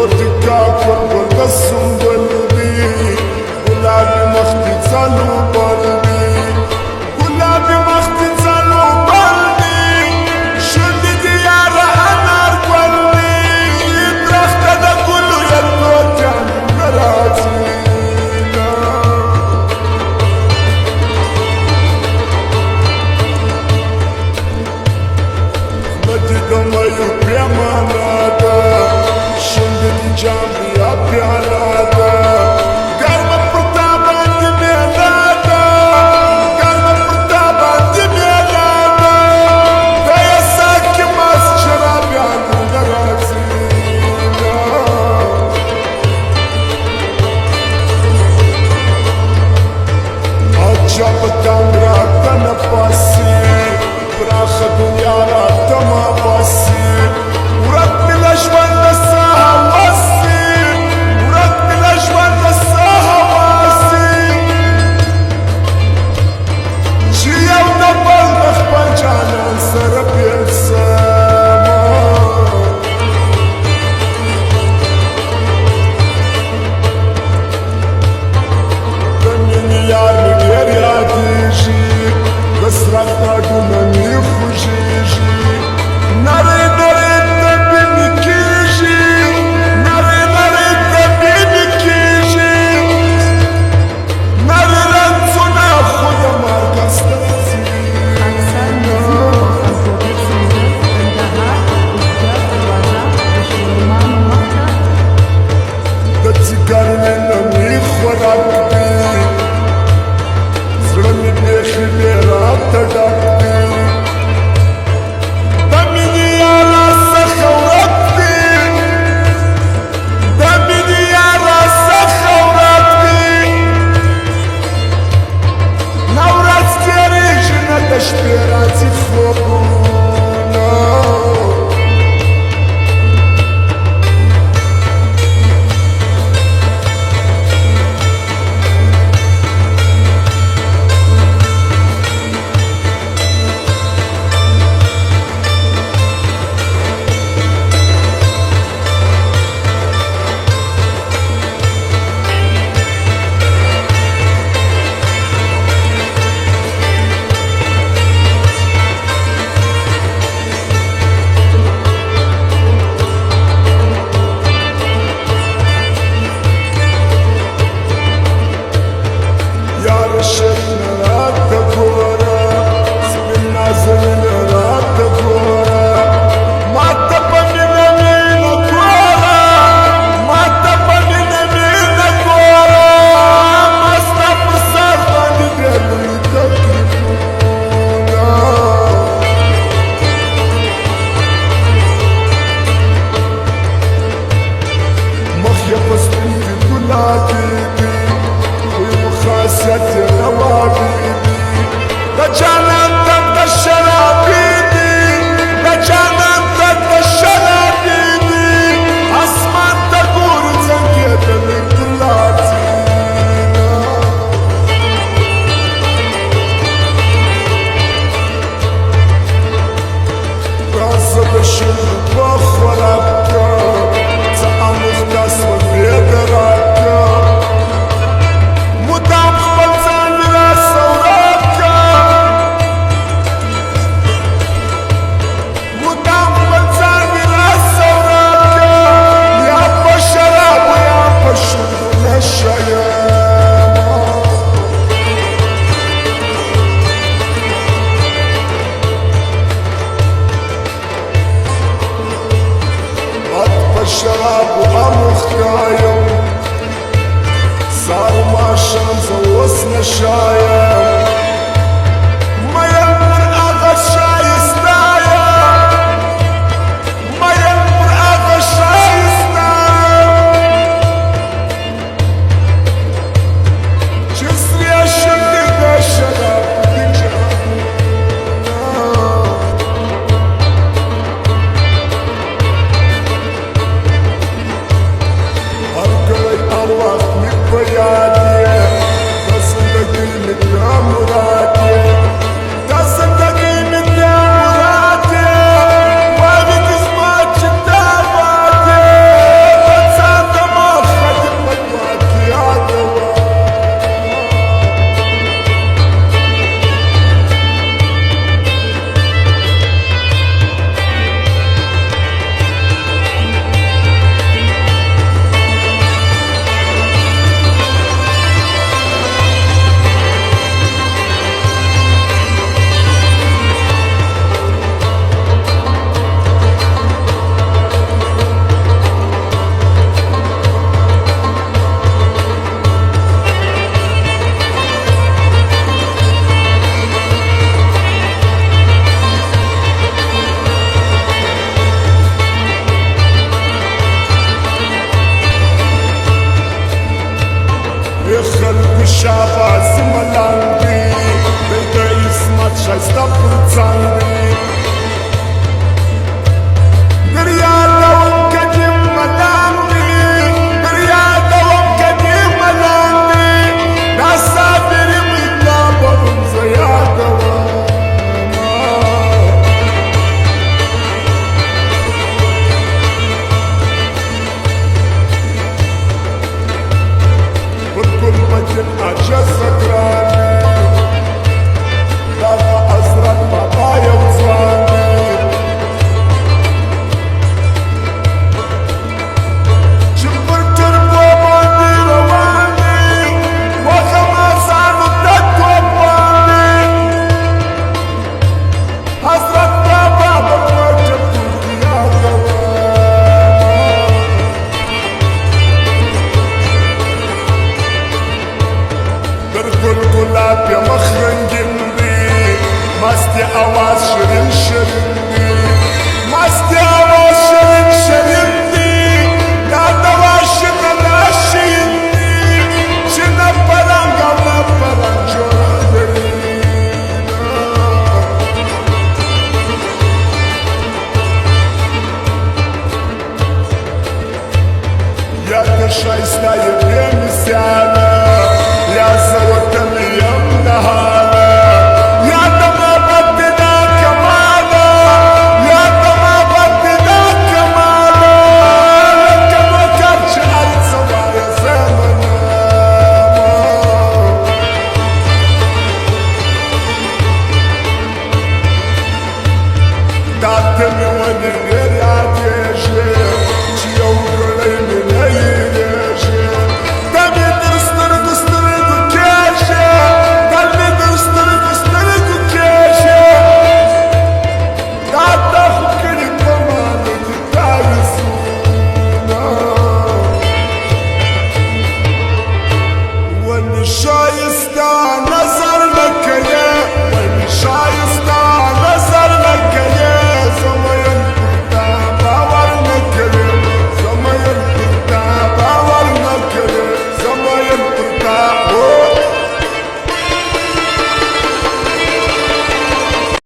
تكاكل والقسم قلبي قلابي مختي تصلوا قلبي قلابي مختي تصلوا قلبي شدد يا رحمر قلبي درخت ده كله يلوت عن مراتي ما يبيع منادا شندي جنبي أبي علادا قلب برتابة دمي علادا قلب برتابة دمي علادا دا يساكي ماس شرابي عن الغرازينا عجب تنرى تنفسي براخ دنيا رات ما بسي ورب الأجوال نساها واسي ورب الأجوال نساها واسي جيا ونبال مخبر جانا سرب ينساما دنيني يار من غير ياديجي بس رفتا دونني خوشيجي ناري ناري تبي مكيجي ناري ناري تبي مكيجي ناري رنسونا خدا مركز تتسيقارني نمي خوراك بي زرمي بيخي بيرات تدك بي دميني يا راس خورتي دميني يا راس خورتي نورات كريجنا تشبيراتي فوقنا الشراب وأمخ خايم صار مع الشمس ووصنا الشايم ما ينمر أغا الشايستايا ما ينمر أغا الشايستايا جسري الشمس ذا الشراب الوقت من بيادي بس بدي من Голландии, Бейте и смат 6%. Deryadım kadim madamdi, deryadım kadim madamdi, nasabirim illa bolum zayadava. Bıkkul bacın acı sakrani, dava azrat babaya uzandı. Gulgulab ya makhran gindi, masti avaz shirin shirindi, masti avaz shirin shirindi, yada vashina lashindi, shina paranga la paranjori. Yada shaysta yebemisyana, ya zarotan yam nahana, ya dama batida kamala, ya dama batida kamala, kama karch arzavaya zamana. Date mi wani geradeje, chiyo gulay mi nayireje, dami dirstar keshe, dami dirstar keshe, data hukri kamani ditarisuna, wani shayista nazar.